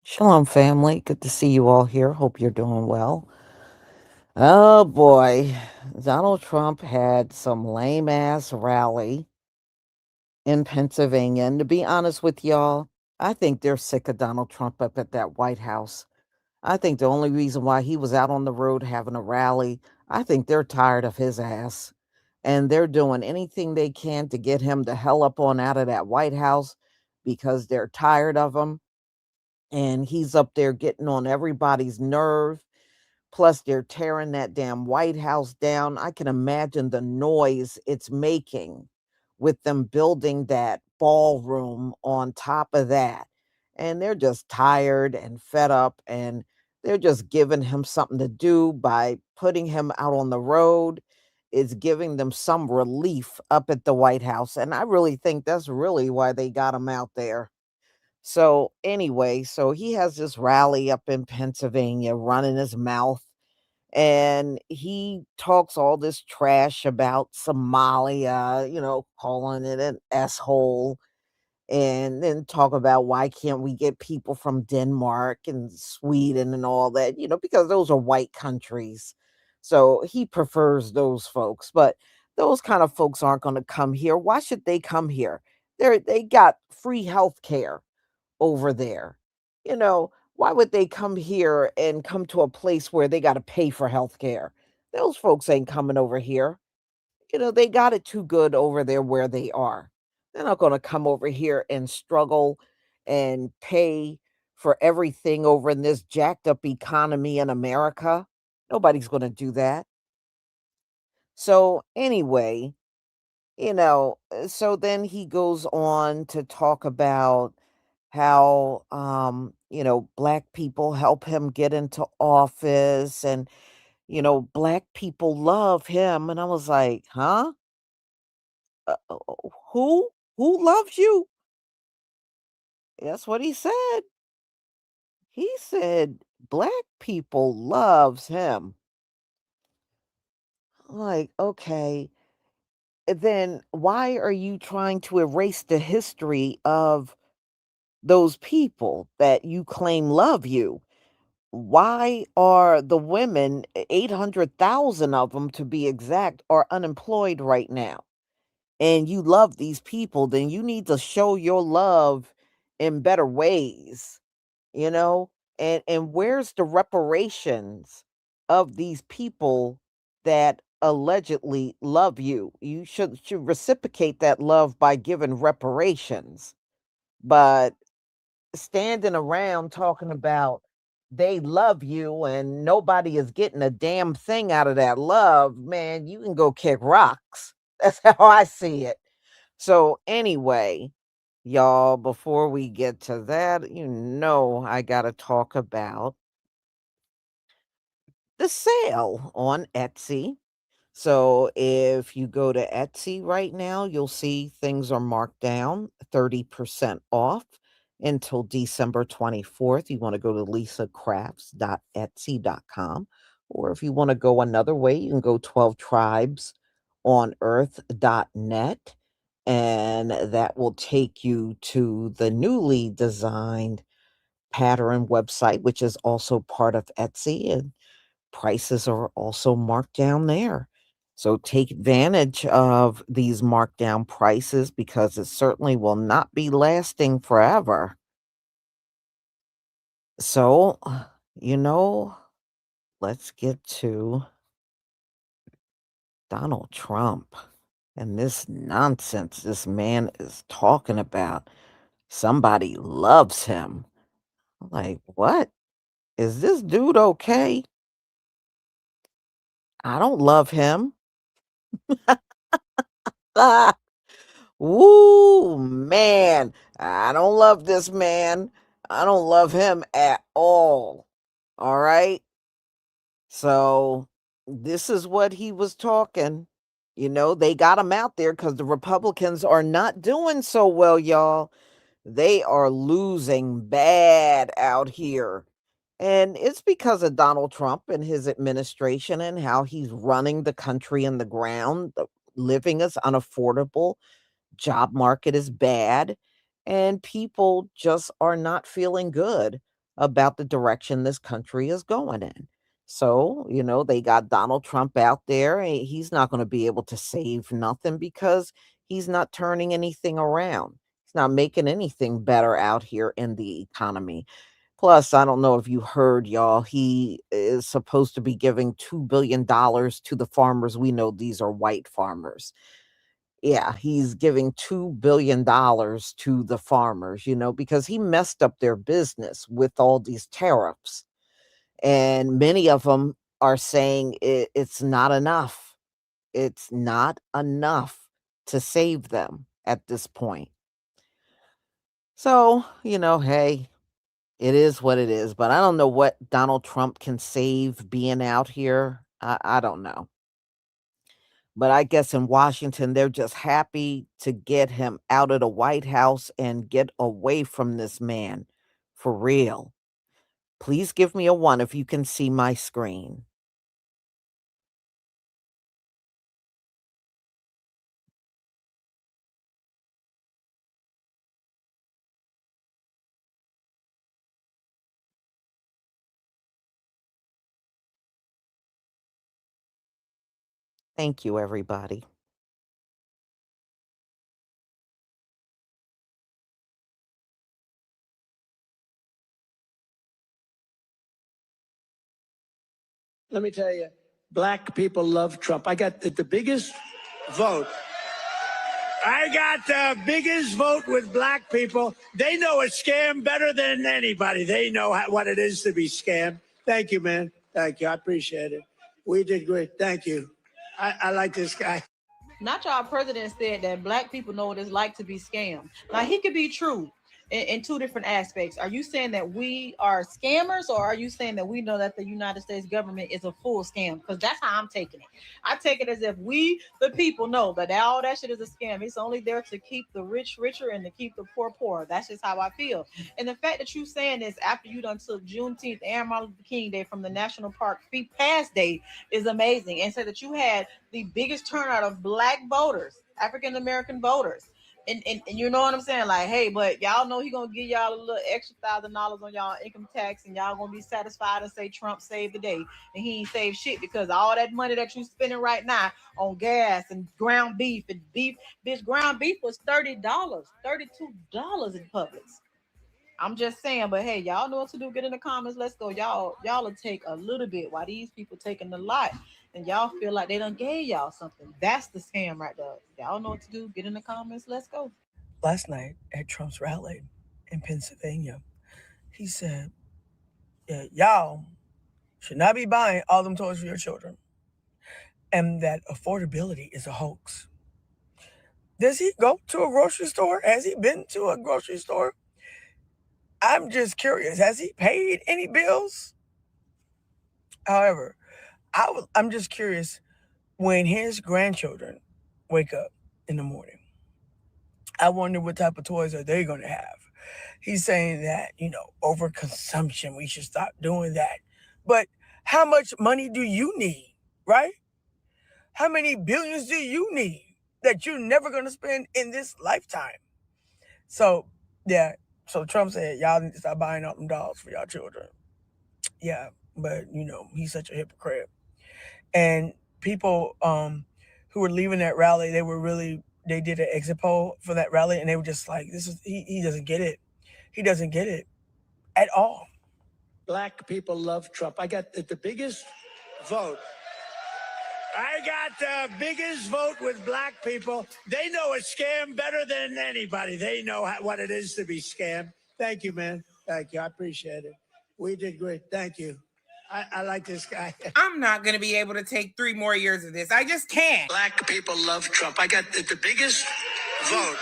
Shalom, family. Good to see you all here. Hope you're doing well. Oh boy, Donald Trump had some lame ass rally in Pennsylvania. And to be honest with y'all, I think they're sick of Donald Trump up at that White House. I think the only reason why he was out on the road having a rally, I think they're tired of his ass. And they're doing anything they can to get him the hell up on out of that White House because they're tired of him. And he's up there getting on everybody's nerve. Plus, they're tearing that damn White House down. I can imagine the noise it's making with them building that ballroom on top of that. And they're just tired and fed up, and they're just giving him something to do by putting him out on the road. Is giving them some relief up at the White House. And I really think that's really why they got him out there. So, anyway, so he has this rally up in Pennsylvania running his mouth and he talks all this trash about Somalia, calling it an S-hole, and then talk about why can't we get people from Denmark and Sweden and all that, because those are white countries. So he prefers those folks, but those kind of folks aren't going to come here. Why should they come here? They got free health care over there. Why would they come here and come to a place where they gotta pay for healthcare? Those folks ain't coming over here. They got it too good over there where they are. They're not gonna come over here and struggle and pay for everything over in this jacked up economy in America. Nobody's gonna do that. So, anyway, so then he goes on to talk about how black people help him get into office, and black people love him, and I was like, huh? Who loves you? That's what he said. He said black people loves him. Like, okay, then why are you trying to erase the history of those people that you claim love you? Why are the women, 800,000 of them to be exact, are unemployed right now? And you love these people, then you need to show your love in better ways, you know? And where's the reparations of these people that allegedly love you? You should reciprocate that love by giving reparations. But standing around talking about they love you and nobody is getting a damn thing out of that love, man, you can go kick rocks. That's how I see it. So, anyway, y'all, before we get to that, I got to talk about the sale on Etsy. So if you go to Etsy right now, you'll see things are marked down 30% off until December 24th. You want to go to lisacrafts.etsy.com. Or if you want to go another way, you can go 12tribesonearth.net. And that will take you to the newly designed pattern website, which is also part of Etsy. And prices are also marked down there. So take advantage of these markdown prices because it certainly will not be lasting forever. So, you know, let's get to Donald Trump and this nonsense this man is talking about. Somebody loves him. I'm like, what? Is this dude okay? I don't love him. Woo, man. I don't love this man. I don't love him at all. All right. So, this is what he was talking. They got him out there because the Republicans are not doing so well, y'all. They are losing bad out here. And it's because of Donald Trump and his administration and how he's running the country in the ground. The living is unaffordable, job market is bad, and people just are not feeling good. about the direction this country is going in. So, they got Donald Trump out there. He's not going to be able to save nothing because he's not turning anything around. He's not making anything better out here in the economy. Plus, I don't know if you heard, y'all, he is supposed to be giving $2 billion to the farmers. We know these are white farmers. Yeah, he's giving $2 billion to the farmers, because he messed up their business with all these tariffs. And many of them are saying it's not enough. It's not enough to save them at this point. So, hey, it is what it is. But I don't know what Donald Trump can save being out here. I don't know. But I guess in Washington, they're just happy to get him out of the White House and get away from this man. For real. Please give me a 1 if you can see my screen. Thank you, everybody. Let me tell you, black people love Trump. I got the biggest vote. I got the biggest vote with black people. They know a scam better than anybody. They know what it is to be scammed. Thank you, man. Thank you. I appreciate it. We did great. Thank you. I like this guy. Not y'all president said that black people know what it's like to be scammed. Now he could be true in two different aspects. Are you saying that we are scammers, or are you saying that we know that the United States government is a full scam? Because that's how I'm taking it. I take it as if we, the people, know that all that shit is a scam. It's only there to keep the rich richer and to keep the poor poor. That's just how I feel. And the fact that you saying this after you done took Juneteenth and Martin Luther King Day from the National Park Free Pass Day is amazing. And said that you had the biggest turnout of black voters, African American voters. And you know what I'm saying? Like, hey, but y'all know he gonna give y'all a little extra $1,000 on y'all income tax, and y'all gonna be satisfied and say Trump saved the day, and he ain't saved shit because all that money that you spending right now on gas and ground beef and beef, bitch, ground beef was $30, $32 in Publix. I'm just saying, but hey, y'all know what to do. Get in the comments. Let's go. Y'all will take a little bit while these people taking a lot. And y'all feel like they done gave y'all something. That's the scam right there. Y'all know what to do. Get in the comments. Let's go. Last night at Trump's rally in Pennsylvania, he said, yeah, y'all should not be buying all them toys for your children, and that affordability is a hoax. Does he go to a grocery store? Has he been to a grocery store? I'm just curious. Has he paid any bills? However, I'm just curious, when his grandchildren wake up in the morning, I wonder what type of toys are they going to have. He's saying that, overconsumption, we should stop doing that. But how much money do you need, right? How many billions do you need that you're never going to spend in this lifetime? So, yeah. So Trump said, y'all need to stop buying all them dolls for y'all children. Yeah, but, he's such a hypocrite. And people who were leaving that rally, they did an exit poll for that rally, and they were just like, he doesn't get it. He doesn't get it at all. Black people love Trump. I got the biggest vote. I got the biggest vote with black people. They know a scam better than anybody. They know what it is to be scammed. Thank you, man. Thank you. I appreciate it. We did great. Thank you. I like this guy. I'm not going to be able to take 3 more years of this. I just can't. Black people love Trump. I got the biggest vote.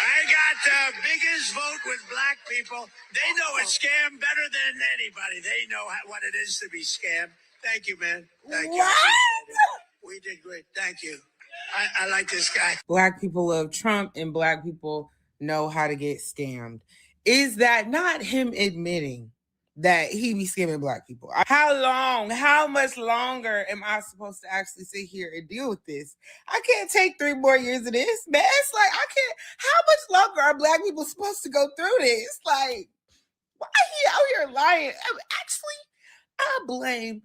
I got the biggest vote with black people. They know a scam better than anybody. They know what it is to be scammed. Thank you, man. Thank you. I appreciate it. We did great. Thank you. I like this guy. Black people love Trump and black people know how to get scammed. Is that not him admitting that he be scamming black people? How much longer am I supposed to actually sit here and deal with this? I can't take 3 more years of this, man. It's like, I can't. How much longer are black people supposed to go through this? Like, Why he out here lying? Actually, I blame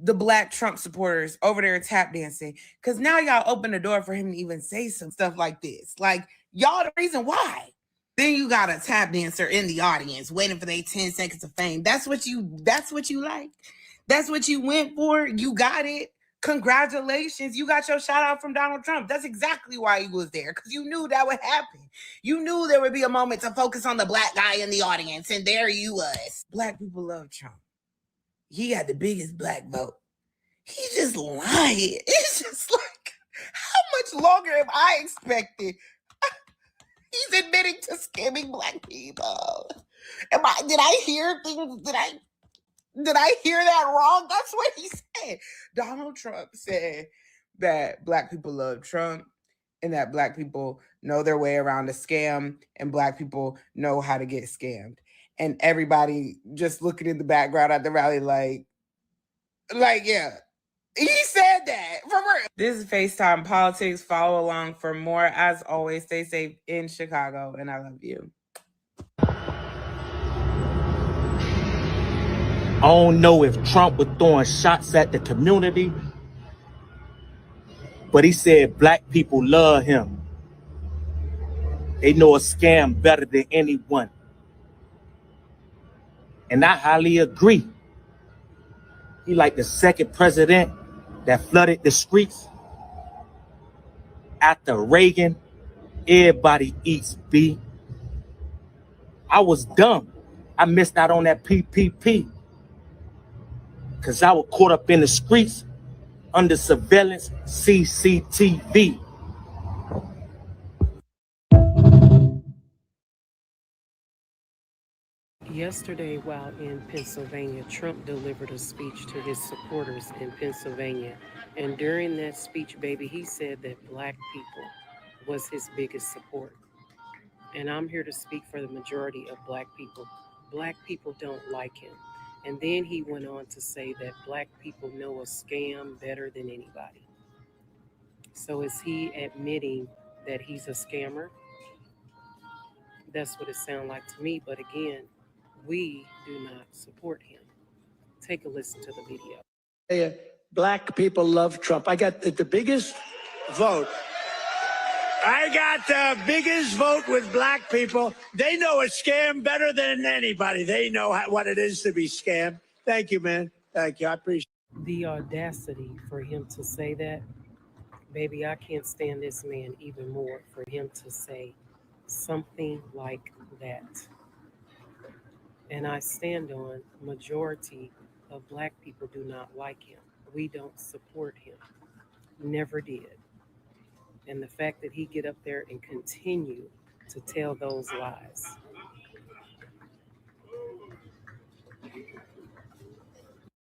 the black Trump supporters over there tap dancing because now y'all open the door for him to even say some stuff like this. Like, y'all the reason why. Then you got a tap dancer in the audience waiting for their 10 seconds of fame. That's what you like. That's what you went for. You got it. Congratulations. You got your shout out from Donald Trump. That's exactly why he was there, because you knew that would happen. You knew there would be a moment to focus on the black guy in the audience, and there you was. Black people love Trump. He had the biggest black vote. He just lying. It's just like, how much longer am I expecting? He's admitting to scamming black people. Did I hear things? Did I hear that wrong? That's what he said. Donald Trump said that black people love Trump and that black people know their way around a scam and black people know how to get scammed. And everybody just looking in the background at the rally like, yeah, he said that for real. This is FaceTime Politics. Follow along for more. As always, stay safe in Chicago, and I love you. I don't know if Trump was throwing shots at the community, but he said black people love him. They know a scam better than anyone. And I highly agree. He like the second president that flooded the streets. After Reagan, everybody eats beef. I was dumb. I missed out on that PPP because I was caught up in the streets under surveillance CCTV. Yesterday, while in Pennsylvania, Trump delivered a speech to his supporters in Pennsylvania. And during that speech, baby, he said that black people was his biggest support. And I'm here to speak for the majority of black people. Black people don't like him. And then he went on to say that black people know a scam better than anybody. So is he admitting that he's a scammer? That's what it sounds like to me. But again, we do not support him. Take a listen to the video. Black people love Trump. I got the biggest vote. I got the biggest vote with black people. They know a scam better than anybody. They know what it is to be scammed. Thank you, man. Thank you. I appreciate it. The audacity for him to say that, baby, I can't stand this man even more for him to say something like that. And I stand on majority of black people do not like him. We don't support him. Never did. And the fact that he get up there and continue to tell those lies.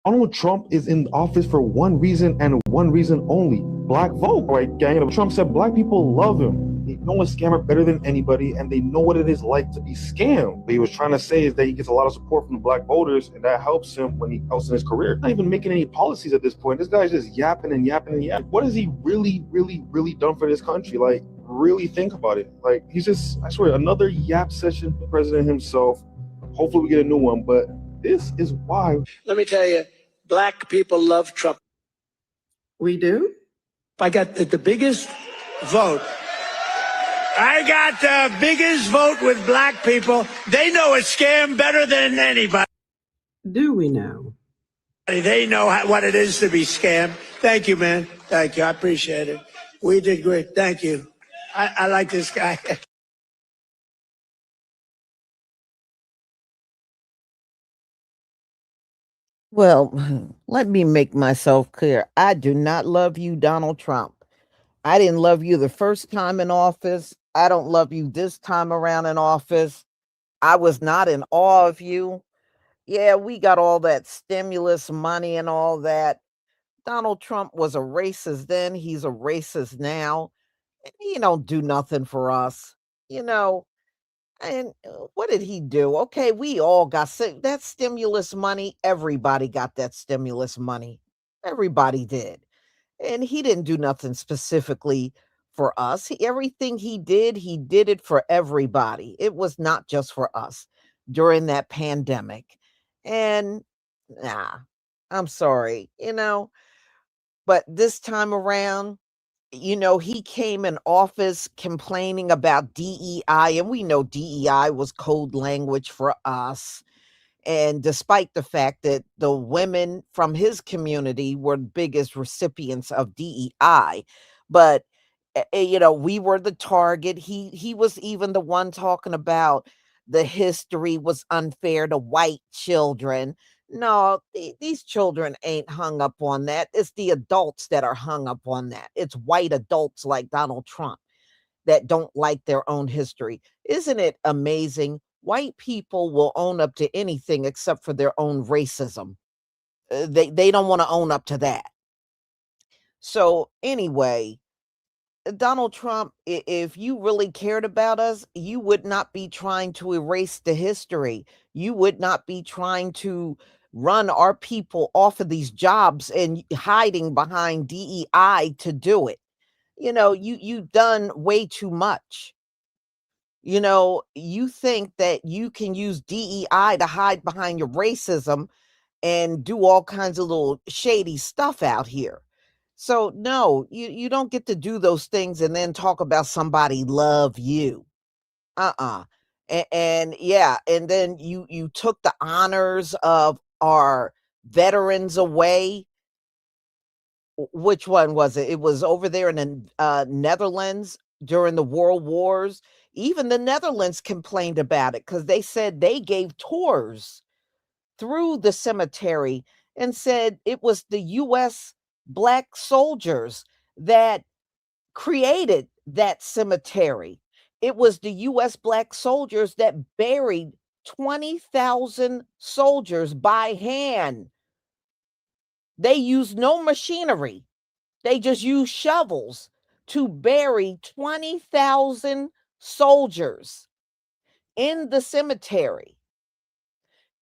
Donald Trump is in office for one reason and one reason only: black vote, right, gang? Trump said black people love him. They know a scammer better than anybody, and they know what it is like to be scammed. What he was trying to say is that he gets a lot of support from the black voters, and that helps him when he else in his career. Not even making any policies at this point. This guy's just yapping and yapping and yapping. What has he really, really, really done for this country? Like, really think about it. Like, he's just, I swear, another yap session for the president himself. Hopefully we get a new one, but this is why. Let me tell you, black people love Trump. We do? I got the biggest vote. I got the biggest vote with black people. They know a scam better than anybody. Do we know? They know what it is to be scammed. Thank you, man. Thank you. I appreciate it. We did great. Thank you. I like this guy. Well, let me make myself clear. I do not love you, Donald Trump. I didn't love you the first time in office. I don't love you this time around in office. I was not in awe of you. Yeah, we got all that stimulus money and all that. Donald Trump was a racist then. He's a racist now. And he don't do nothing for us. You know, and what did he do? Okay, we all got that stimulus money. Everybody got that stimulus money. Everybody did. And he didn't do nothing specifically for us. Everything he did it for everybody. It was not just for us. during that pandemic. And nah, I'm sorry, but this time around, he came in office complaining about DEI, and we know DEI was code language for us. And despite the fact that the women from his community were the biggest recipients of DEI, but we were the target. He was even the one talking about the history was unfair to white children. No, these children ain't hung up on that. It's the adults that are hung up on that. It's white adults like Donald Trump that don't like their own history. Isn't it amazing? White people will own up to anything except for their own racism. They don't want to own up to that. So anyway, Donald Trump, if you really cared about us, you would not be trying to erase the history. You would not be trying to run our people off of these jobs and hiding behind DEI to do it. You've done way too much. You think that you can use DEI to hide behind your racism and do all kinds of little shady stuff out here. So no, you don't get to do those things and then talk about somebody love you. Uh-uh. And yeah, and then you took the honors of our veterans away. Which one was it? It was over there in the Netherlands during the World Wars. Even the Netherlands complained about it because they said they gave tours through the cemetery and said it was the US black soldiers that created that cemetery. It was the US black soldiers that buried 20,000 soldiers by hand. They used no machinery. They just used shovels to bury 20,000 soldiers in the cemetery.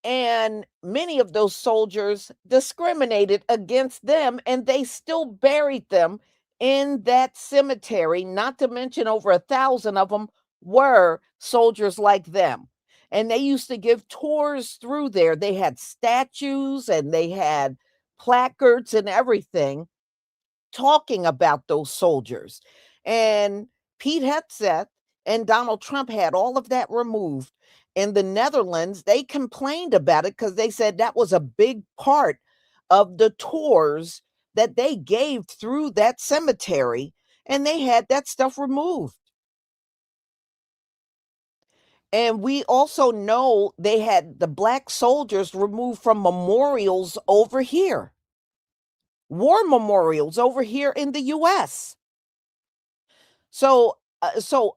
And many of those soldiers discriminated against them, and they still buried them in that cemetery. Not to mention, over 1,000 of them were soldiers like them. And they used to give tours through there. They had statues and they had placards and everything talking about those soldiers. And Pete Hegseth and Donald Trump had all of that removed. In the Netherlands, they complained about it because they said that was a big part of the tours that they gave through that cemetery, and they had that stuff removed. And we also know they had the black soldiers removed from memorials over here, war memorials over here in the US. So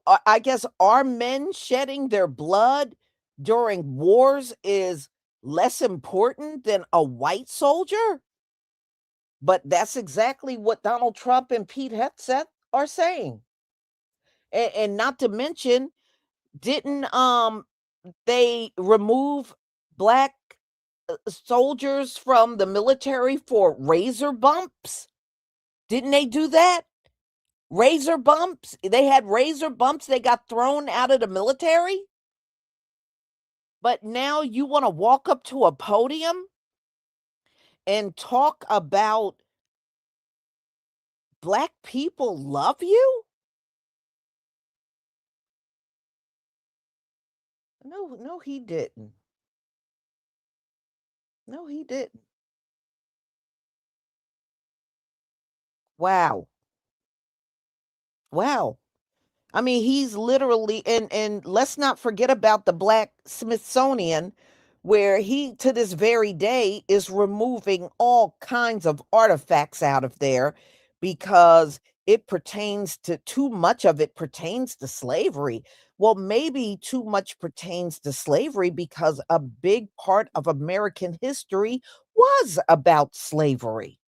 I guess are men shedding their blood during wars is less important than a white soldier? But that's exactly what Donald Trump and Pete Hegseth are saying. And not to mention, didn't they remove black soldiers from the military for razor bumps? Didn't they do that? Razor bumps? They had razor bumps. They got thrown out of the military. But now you want to walk up to a podium and talk about black people love you? No, no, he didn't. No, he didn't. Wow. Wow. I mean, he's literally and let's not forget about the Black Smithsonian, where he to this very day is removing all kinds of artifacts out of there because it pertains to too much of it pertains to slavery. Well, maybe too much pertains to slavery because a big part of American history was about slavery.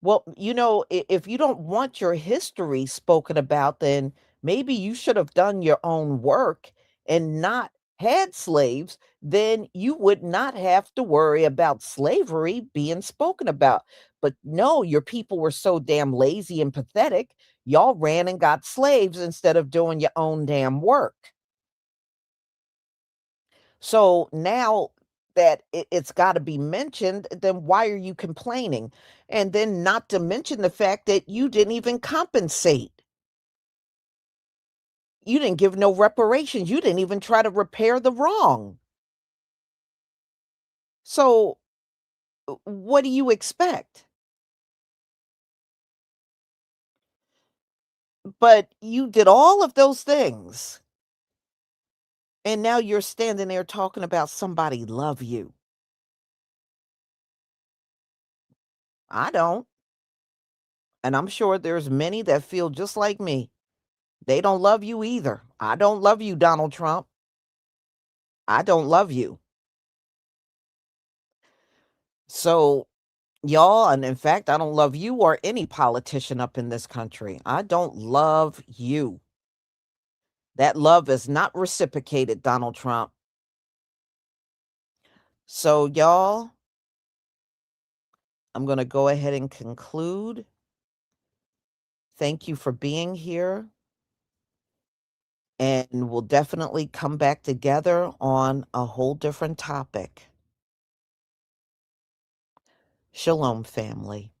Well, if you don't want your history spoken about, then maybe you should have done your own work and not had slaves. Then you would not have to worry about slavery being spoken about. But no, your people were so damn lazy and pathetic. Y'all ran and got slaves instead of doing your own damn work. So now that it's got to be mentioned, then why are you complaining? And then not to mention the fact that you didn't even compensate. You didn't give no reparations. You didn't even try to repair the wrong. So what do you expect? But you did all of those things. And now you're standing there talking about somebody love you. I don't. And I'm sure there's many that feel just like me. They don't love you either. I don't love you, Donald Trump. I don't love you. So, y'all, and in fact, I don't love you or any politician up in this country. I don't love you. That love is not reciprocated, Donald Trump. So, y'all, I'm going to go ahead and conclude. Thank you for being here. And we'll definitely come back together on a whole different topic. Shalom, family.